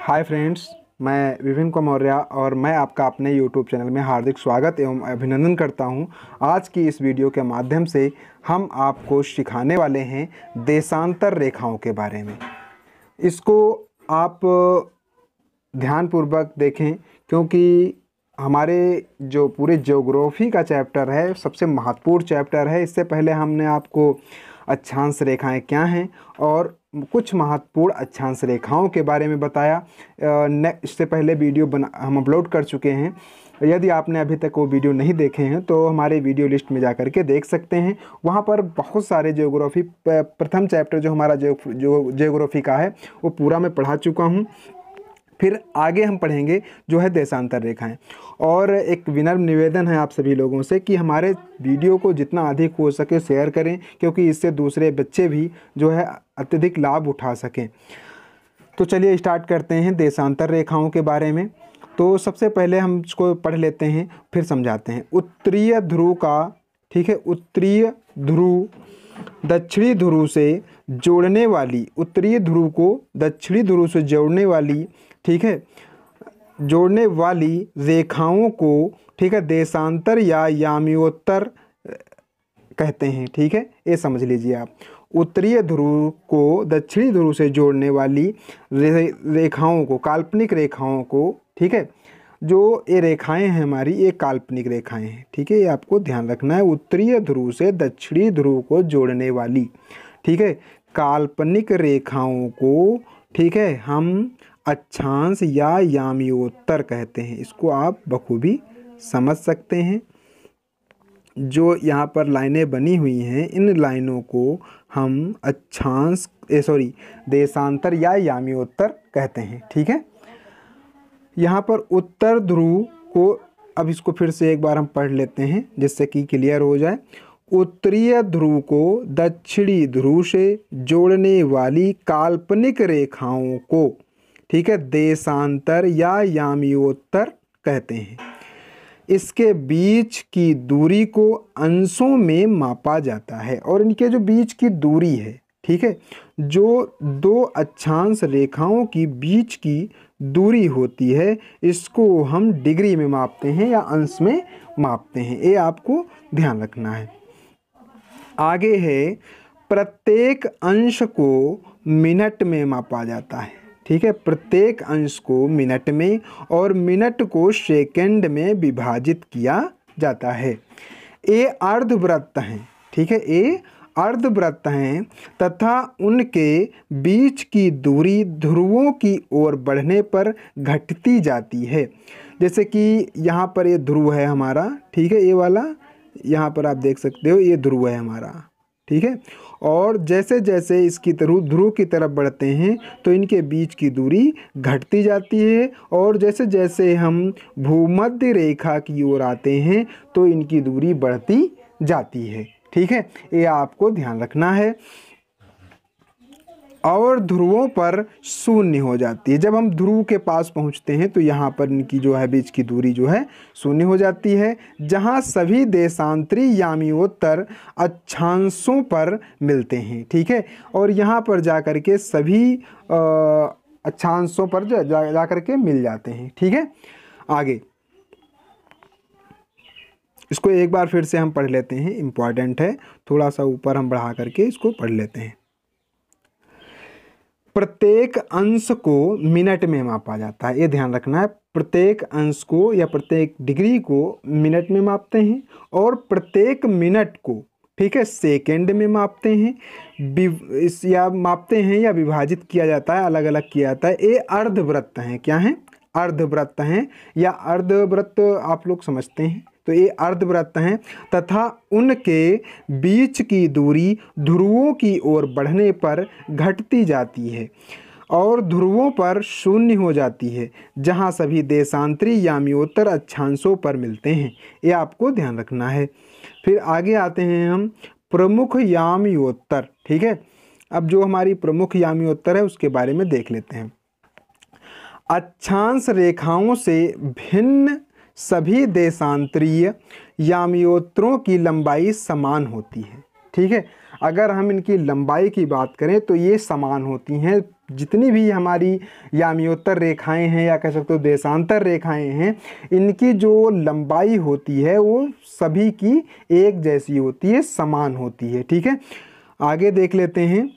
Hi friends, मैं विपिन कुमार मौर्य और मैं आपका अपने यूट्यूब चैनल में हार्दिक स्वागत एवं अभिनंदन करता हूं। आज की इस वीडियो के माध्यम से हम आपको सिखाने वाले हैं देशांतर रेखाओं के बारे में। इसको आप ध्यानपूर्वक देखें क्योंकि हमारे जो पूरे ज्योग्राफी का चैप्टर है सबसे महत्वपूर्ण चैप्टर है। इससे पहले हमने आपको अक्षांश रेखाएं क्या हैं और कुछ महत्वपूर्ण अक्षांश रेखाओं के बारे में बताया। इससे पहले वीडियो हम अपलोड कर चुके हैं। यदि आपने अभी तक वो वीडियो नहीं देखे हैं तो हमारे वीडियो लिस्ट में जा कर के देख सकते हैं। वहाँ पर बहुत सारे ज्योग्राफी प्रथम चैप्टर जो हमारा ज्योग्राफी का है वो पूरा मैं पढ़ा चुका हूँ। फिर आगे हम पढ़ेंगे जो है देशांतर रेखाएं। और एक विनम्र निवेदन है आप सभी लोगों से कि हमारे वीडियो को जितना अधिक हो सके शेयर करें, क्योंकि इससे दूसरे बच्चे भी जो है अत्यधिक लाभ उठा सकें। तो चलिए स्टार्ट करते हैं देशांतर रेखाओं के बारे में। तो सबसे पहले हम इसको पढ़ लेते हैं फिर समझाते हैं। उत्तरीय ध्रुव का, ठीक है, उत्तरीय ध्रुव दक्षिणी ध्रुव से जोड़ने वाली, उत्तरीय ध्रुव को दक्षिणी ध्रुव से जोड़ने वाली, ठीक है, जोड़ने वाली रेखाओं को, ठीक है, देशांतर या याम्योत्तर कहते हैं। ठीक है, ये समझ लीजिए आप। उत्तरीय ध्रुव को दक्षिणी ध्रुव से जोड़ने वाली रेखाओं को, काल्पनिक रेखाओं को, ठीक है, जो ये रेखाएं हैं हमारी, ये काल्पनिक रेखाएं हैं। ठीक है, ये आपको ध्यान रखना है। उत्तरीय ध्रुव से दक्षिणी ध्रुव को जोड़ने वाली, ठीक है, काल्पनिक रेखाओं को, ठीक है, हम अक्षांश या याम्योत्तर कहते हैं। इसको आप बखूबी समझ सकते हैं। जो यहाँ पर लाइनें बनी हुई हैं, इन लाइनों को हम अक्षांश देशांतर या याम्योत्तर कहते हैं। ठीक है, यहाँ पर उत्तर ध्रुव को, अब इसको फिर से एक बार हम पढ़ लेते हैं जिससे कि क्लियर हो जाए। उत्तरीय ध्रुव को दक्षिणी ध्रुव से जोड़ने वाली काल्पनिक रेखाओं को, ठीक है, देशांतर या याम्योत्तर कहते हैं। इसके बीच की दूरी को अंशों में मापा जाता है और इनके जो बीच की दूरी है, ठीक है, जो दो अक्षांश रेखाओं की बीच की दूरी होती है, इसको हम डिग्री में मापते हैं या अंश में मापते हैं। ये आपको ध्यान रखना है। आगे है, प्रत्येक अंश को मिनट में मापा जाता है। ठीक है, प्रत्येक अंश को मिनट में और मिनट को सेकंड में विभाजित किया जाता है। ये अर्धवृत्त हैं, ठीक है, ये अर्धवृत्त हैं तथा उनके बीच की दूरी ध्रुवों की ओर बढ़ने पर घटती जाती है। जैसे कि यहाँ पर ये ध्रुव है हमारा, ठीक है, ये वाला यहाँ पर आप देख सकते हो, ये ध्रुव है हमारा, ठीक है, और जैसे जैसे इसकी ध्रुव की तरफ बढ़ते हैं तो इनके बीच की दूरी घटती जाती है और जैसे जैसे हम भूमध्य रेखा की ओर आते हैं तो इनकी दूरी बढ़ती जाती है। ठीक है, ये आपको ध्यान रखना है। और ध्रुवों पर शून्य हो जाती है। जब हम ध्रुव के पास पहुंचते हैं तो यहाँ पर इनकी जो है बीच की दूरी जो है शून्य हो जाती है, जहाँ सभी देशांतरी याम्योत्तर अक्षांशों पर मिलते हैं। ठीक है, और यहाँ पर जा कर के सभी अक्षांशों पर जा कर के मिल जाते हैं। ठीक है, आगे इसको एक बार फिर से हम पढ़ लेते हैं, इम्पॉर्टेंट है, थोड़ा सा ऊपर हम बढ़ा करके इसको पढ़ लेते हैं। प्रत्येक अंश को मिनट में मापा जाता है, ये ध्यान रखना है। प्रत्येक अंश को या प्रत्येक डिग्री को मिनट में मापते हैं और प्रत्येक मिनट को, ठीक है, सेकंड में मापते हैं, या मापते हैं या विभाजित किया जाता है, अलग अलग किया जाता है। ये अर्धवृत्त हैं। क्या हैं? अर्धवृत्त हैं या अर्धवृत्त आप लोग समझते हैं, तो ये अर्धवृत्त हैं तथा उनके बीच की दूरी ध्रुवों की ओर बढ़ने पर घटती जाती है और ध्रुवों पर शून्य हो जाती है, जहाँ सभी देशांतरी याम्योत्तर अक्षांशों पर मिलते हैं। ये आपको ध्यान रखना है। फिर आगे आते हैं हम प्रमुख याम्योत्तर। ठीक है, अब जो हमारी प्रमुख याम्योत्तर है उसके बारे में देख लेते हैं। अक्षांश रेखाओं से भिन्न सभी देशांतरीय याम्योत्तरों की लंबाई समान होती है। ठीक है, अगर हम इनकी लंबाई की बात करें तो ये समान होती हैं जितनी भी हमारी यामियोत्तर रेखाएं हैं या कह सकते हो देशांतर रेखाएं हैं, इनकी जो लंबाई होती है वो सभी की एक जैसी होती है, समान होती है। ठीक है, आगे देख लेते हैं।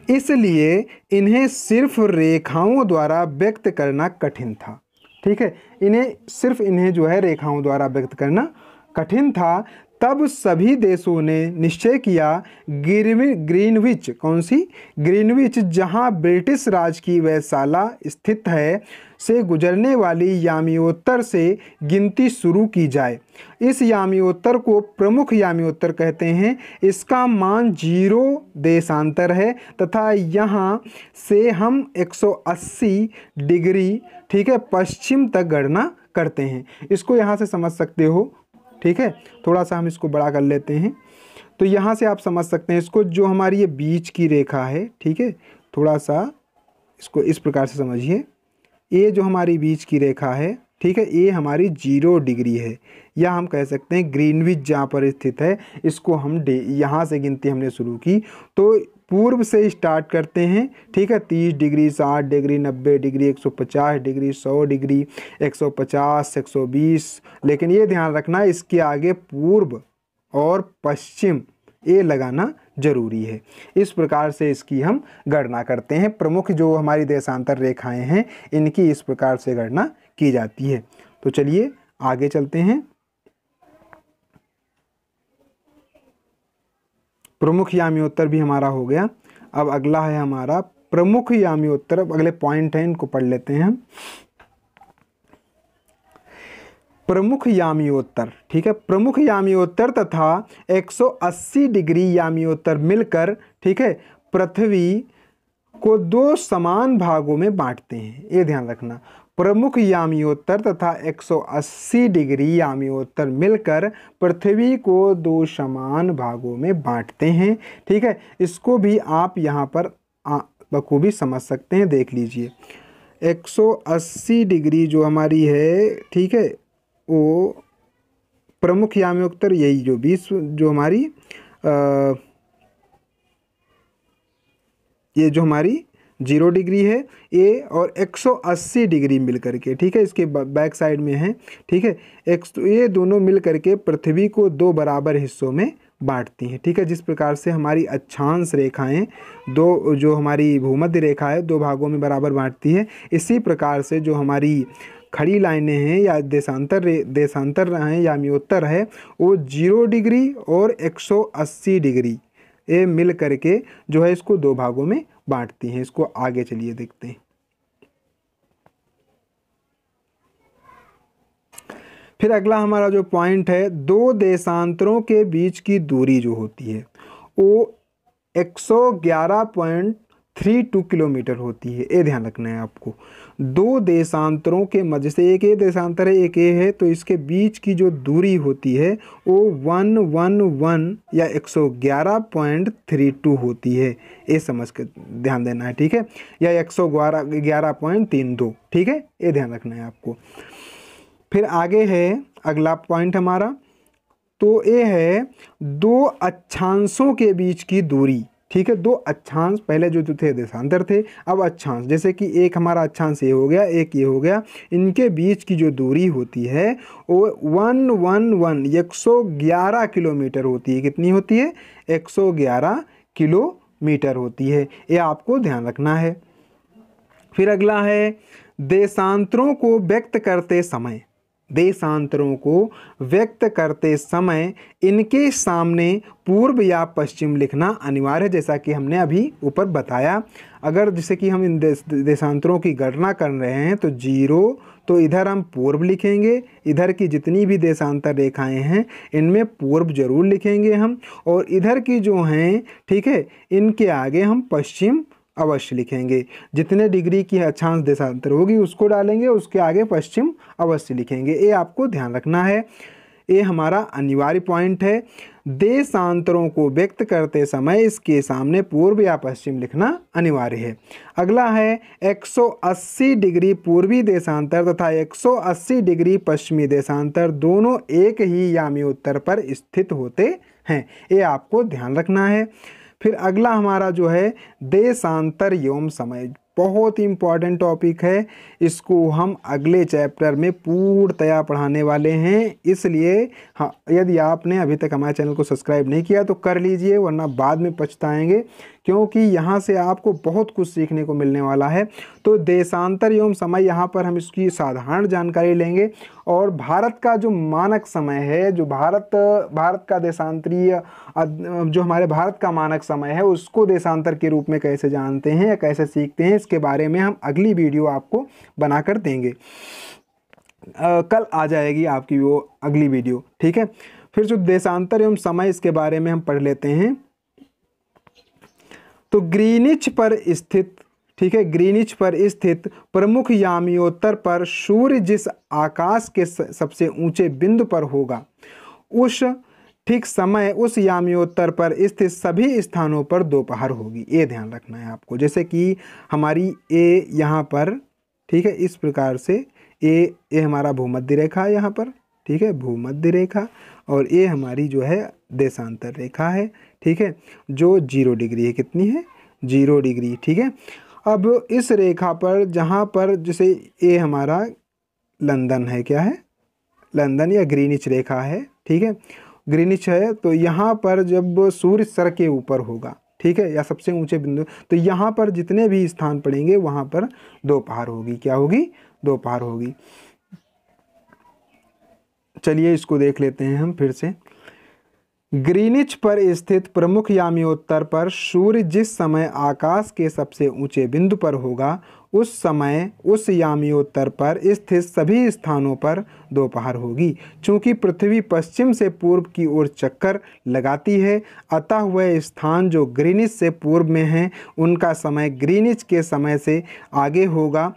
इसलिए इन्हें सिर्फ रेखाओं द्वारा व्यक्त करना कठिन था। ठीक है, इन्हें जो है रेखाओं द्वारा व्यक्त करना कठिन था। तब सभी देशों ने निश्चय किया ग्रीनविच, कौन सी? ग्रीनविच, जहां ब्रिटिश राज की वेधशाला स्थित है, से गुजरने वाली यामियोत्तर से गिनती शुरू की जाए। इस यामियोत्तर को प्रमुख यामियोत्तर कहते हैं। इसका मान 0 देशांतर है तथा यहाँ से हम 180 डिग्री, ठीक है, पश्चिम तक गणना करते हैं। इसको यहाँ से समझ सकते हो। ठीक है, थोड़ा सा हम इसको बड़ा कर लेते हैं। तो यहाँ से आप समझ सकते हैं इसको, जो हमारी ये बीच की रेखा है, ठीक है, थोड़ा सा इसको इस प्रकार से समझिए। ये जो हमारी बीच की रेखा है, ठीक है, ये हमारी 0 डिग्री है, या हम कह सकते हैं ग्रीनविच जहाँ पर स्थित है, इसको हम यहाँ से गिनती हमने शुरू की। तो पूर्व से स्टार्ट करते हैं। ठीक है, 30 degree, 60 degree, 90 degree, 150 degree, 100 degree, 150, 120। लेकिन ये ध्यान रखना, इसके आगे पूर्व और पश्चिम ये लगाना जरूरी है। इस प्रकार से इसकी हम गणना करते हैं। प्रमुख जो हमारी देशांतर रेखाएं हैं, इनकी इस प्रकार से गणना की जाती है। तो चलिए आगे चलते हैं। प्रमुख यामियोत्तर भी हमारा हो गया। अब अगला है हमारा प्रमुख यामियोत्तर। अब अगले पॉइंट हैं, इनको पढ़ लेते हैं हम। प्रमुख यामियोत्तर, ठीक है, प्रमुख यामियोत्तर तथा 180 डिग्री यामियोत्तर मिलकर, ठीक है, पृथ्वी को 2 समान भागों में बांटते हैं। ये ध्यान रखना, प्रमुख यामियोत्तर तथा 180 डिग्री यामियोत्तर मिलकर पृथ्वी को 2 समान भागों में बांटते हैं। ठीक है, इसको भी आप यहाँ पर बखूबी समझ सकते हैं। देख लीजिए, 180 डिग्री जो हमारी है, ठीक है, वो प्रमुख यामियोत्तर, यही जो 20 जो हमारी ये जो हमारी 0 डिग्री है, ये और 180 डिग्री मिल करके, ठीक है, इसके बैक साइड में है। ठीक है, ये दोनों मिल करके पृथ्वी को 2 बराबर हिस्सों में बांटती हैं। ठीक है, जिस प्रकार से हमारी अक्षांश रेखाएं दो, जो हमारी भूमध्य रेखा है, 2 भागों में बराबर बांटती है, इसी प्रकार से जो हमारी खड़ी लाइनें हैं या देशांतर हैं, यामियोत्तर है, वो 0 डिग्री और 180 डिग्री ये मिल करके जो है इसको 2 भागों में बांटती हैं। इसको आगे चलिए देखते हैं। फिर अगला हमारा जो पॉइंट है, 2 देशांतरों के बीच की दूरी जो होती है वो 111.32 किलोमीटर होती है। ये ध्यान रखना है आपको। 2 देशांतरों के मध्य से, एक ये देशांतर है, एक ये है, तो इसके बीच की जो दूरी होती है वो 111 या 111.32 होती है। ये समझ कर ध्यान देना है। ठीक है, या 111.32। ठीक है, ये ध्यान रखना है आपको। फिर आगे है अगला पॉइंट हमारा, तो ये है 2 अक्षांशों के बीच की दूरी। ठीक है, 2 अक्षांश, पहले जो थे देशांतर थे, अब अक्षांश, जैसे कि एक हमारा अक्षांश ये हो गया, एक ये हो गया, इनके बीच की जो दूरी होती है वो 111 किलोमीटर होती है। कितनी होती है? 111 किलोमीटर होती है। ये आपको ध्यान रखना है। फिर अगला है देशांतरों को व्यक्त करते समय, देशांतरों को व्यक्त करते समय इनके सामने पूर्व या पश्चिम लिखना अनिवार्य है, जैसा कि हमने अभी ऊपर बताया। अगर जैसे कि हम इन देशांतरों की गणना कर रहे हैं तो 0, तो इधर हम पूर्व लिखेंगे, इधर की जितनी भी देशांतर रेखाएं हैं इनमें पूर्व जरूर लिखेंगे हम, और इधर की जो हैं, ठीक है, इनके आगे हम पश्चिम अवश्य लिखेंगे। जितने डिग्री की अक्षांश देशांतर होगी उसको डालेंगे, उसके आगे पश्चिम अवश्य लिखेंगे। ये आपको ध्यान रखना है, ये हमारा अनिवार्य पॉइंट है। देशांतरों को व्यक्त करते समय इसके सामने पूर्व या पश्चिम लिखना अनिवार्य है। अगला है 180 डिग्री पूर्वी देशांतर तथा 180 डिग्री पश्चिमी देशांतर दोनों एक ही यामियोत्तर पर स्थित होते हैं। ये आपको ध्यान रखना है। फिर अगला हमारा जो है देशांतर एवं समय, बहुत ही इम्पॉर्टेंट टॉपिक है, इसको हम अगले चैप्टर में पूर्णतया पढ़ाने वाले हैं। इसलिए हाँ, यदि आपने अभी तक हमारे चैनल को सब्सक्राइब नहीं किया तो कर लीजिए, वरना बाद में पछताएंगे, क्योंकि यहाँ से आपको बहुत कुछ सीखने को मिलने वाला है। तो देशांतर एवं समय, यहाँ पर हम इसकी साधारण जानकारी लेंगे, और भारत का जो मानक समय है, जो भारत का देशांतरीय, जो हमारे भारत का मानक समय है, उसको देशांतर के रूप में कैसे जानते हैं या कैसे सीखते हैं, इसके बारे में हम अगली वीडियो आपको बनाकर देंगे। कल आ जाएगी आपकी वो अगली वीडियो, ठीक है। फिर जो देशांतर एवं समय, इसके बारे में हम पढ़ लेते हैं। तो ग्रीनिच पर स्थित, ठीक है, ग्रीनिच पर स्थित प्रमुख यामियोत्तर पर सूर्य जिस आकाश के सबसे ऊंचे बिंदु पर होगा, उस ठीक समय उस यामियोत्तर पर स्थित सभी स्थानों पर दोपहर होगी। ये ध्यान रखना है आपको। जैसे कि हमारी ए यहाँ पर, ठीक है, इस प्रकार से ए हमारा भूमध्य रेखा है यहाँ पर, ठीक है, भूमध्य रेखा, और ये हमारी जो है देशांतर रेखा है, ठीक है, जो 0 डिग्री है। कितनी है? 0 डिग्री, ठीक है। अब इस रेखा पर जहाँ पर, जैसे ये हमारा लंदन है, क्या है? लंदन या ग्रीनिच रेखा है, ठीक है, ग्रीनिच है। तो यहाँ पर जब सूर्य सर के ऊपर होगा, ठीक है, या सबसे ऊंचे बिंदु, तो यहाँ पर जितने भी स्थान पड़ेंगे वहाँ पर दोपहर होगी। क्या होगी? दोपहर होगी। चलिए इसको देख लेते हैं हम फिर से। ग्रीनिच पर स्थित प्रमुख यामियोत्तर पर सूर्य जिस समय आकाश के सबसे ऊंचे बिंदु पर होगा, उस समय उस यामियोत्तर पर स्थित सभी स्थानों पर दोपहर होगी। चूंकि पृथ्वी पश्चिम से पूर्व की ओर चक्कर लगाती है, अतः वह स्थान जो ग्रीनिच से पूर्व में हैं उनका समय ग्रीनिच के समय से आगे होगा,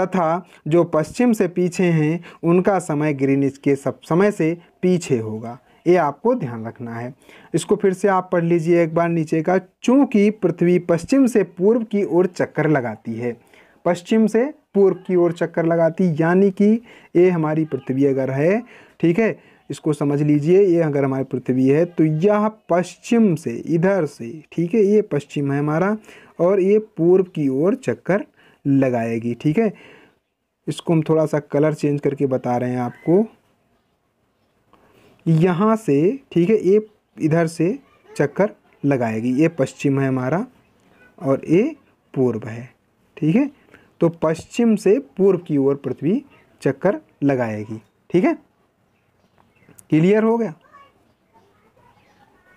तथा जो पश्चिम से पीछे हैं उनका समय ग्रीनिच के सब समय से पीछे होगा। ये आपको ध्यान रखना है। इसको फिर से आप पढ़ लीजिए एक बार नीचे का। चूंकि पृथ्वी पश्चिम से पूर्व की ओर चक्कर लगाती है, पश्चिम से पूर्व की ओर चक्कर लगाती, यानी कि ये हमारी पृथ्वी अगर है, ठीक है, इसको समझ लीजिए, ये अगर हमारी पृथ्वी है तो यह पश्चिम से, इधर से, ठीक है, ये पश्चिम है हमारा, और ये पूर्व की ओर चक्कर लगाएगी, ठीक है। इसको हम थोड़ा सा कलर चेंज करके बता रहे हैं आपको। यहाँ से, ठीक है, ये इधर से चक्कर लगाएगी, ये पश्चिम है हमारा और ये पूर्व है, ठीक है। तो पश्चिम से पूर्व की ओर पृथ्वी चक्कर लगाएगी, ठीक है। क्लियर हो गया?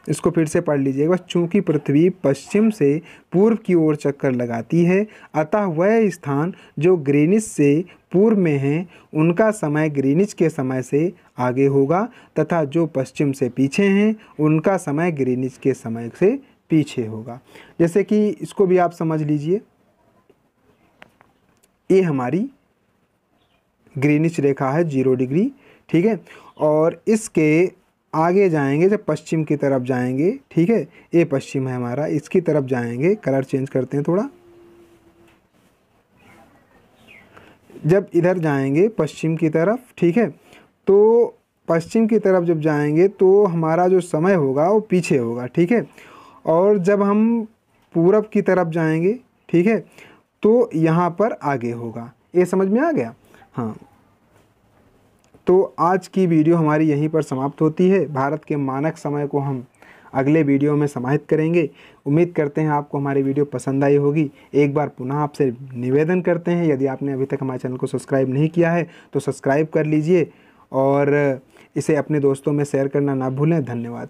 इसको फिर से पढ़ लीजिएगा। चूंकि पृथ्वी पश्चिम से पूर्व की ओर चक्कर लगाती है, अतः वह स्थान जो ग्रीनिच से पूर्व में हैं उनका समय ग्रीनिच के समय से आगे होगा, तथा जो पश्चिम से पीछे हैं उनका समय ग्रीनिच के समय से पीछे होगा। जैसे कि इसको भी आप समझ लीजिए, ये हमारी ग्रीनिच रेखा है 0 डिग्री, ठीक है, और इसके आगे जाएंगे, जब पश्चिम की तरफ जाएंगे, ठीक है, ये पश्चिम है हमारा, इसकी तरफ जाएंगे, कलर चेंज करते हैं थोड़ा, जब इधर जाएंगे पश्चिम की तरफ, ठीक है, तो पश्चिम की तरफ जब जाएंगे तो हमारा जो समय होगा वो पीछे होगा, ठीक है, और जब हम पूरब की तरफ जाएंगे, ठीक है, तो यहाँ पर आगे होगा। ये समझ में आ गया? हाँ, तो आज की वीडियो हमारी यहीं पर समाप्त होती है। भारत के मानक समय को हम अगले वीडियो में समाहित करेंगे। उम्मीद करते हैं आपको हमारी वीडियो पसंद आई होगी। एक बार पुनः आपसे निवेदन करते हैं, यदि आपने अभी तक हमारे चैनल को सब्सक्राइब नहीं किया है तो सब्सक्राइब कर लीजिए और इसे अपने दोस्तों में शेयर करना ना भूलें। धन्यवाद।